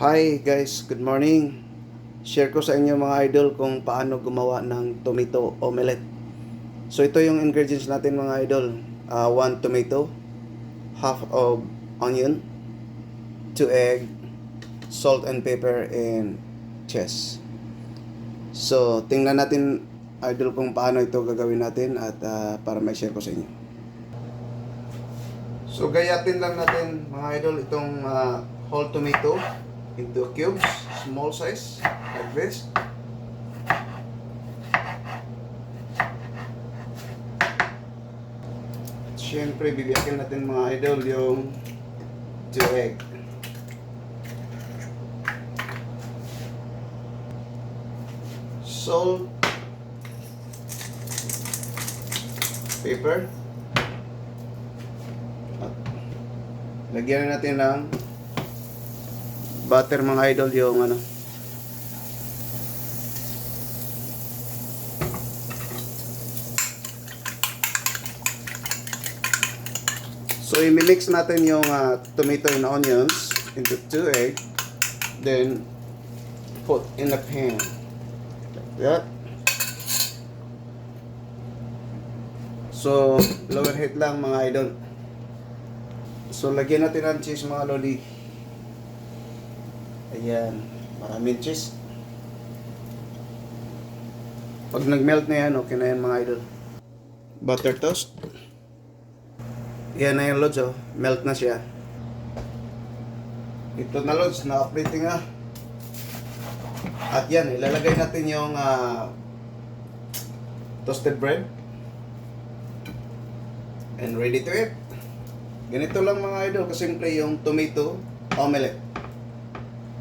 Hi guys, good morning. Share ko sa inyo mga idol kung paano gumawa ng tomato omelette. So ito yung ingredients natin mga idol. 1 tomato, half of onion, 2 egg, salt and pepper, and cheese. So tingnan natin idol kung paano ito gagawin natin at para may share ko sa inyo. So gayatin lang natin mga idol itong whole tomato into cubes, small size, like this. Siyempre, bibiyakin natin mga idol yung 2 egg. Salt, pepper. At lagyan na natin ng butter mga idol yung ano. So i-mix natin yung tomato and onions into 2 egg, then put in the pan like that. So lower heat lang mga idol. So lagyan natin ng cheese mga lodi. Ayan, maraming cheese. Pag nag-melt na yan, okay na yan mga idol. Butter toast. Yan na yung loads, oh. Melt na siya. Ito na loads, na-operating na. At yan, ilalagay natin yung toasted bread. And ready to eat. Ganito lang mga idol, kasimple yung tomato omelette.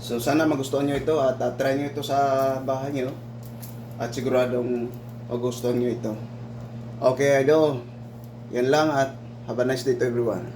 So sana magustuhan nyo ito at try nyo ito sa bahay nyo. At siguradong magustuhan nyo ito. Okay idol, yan lang at have a nice day to everyone.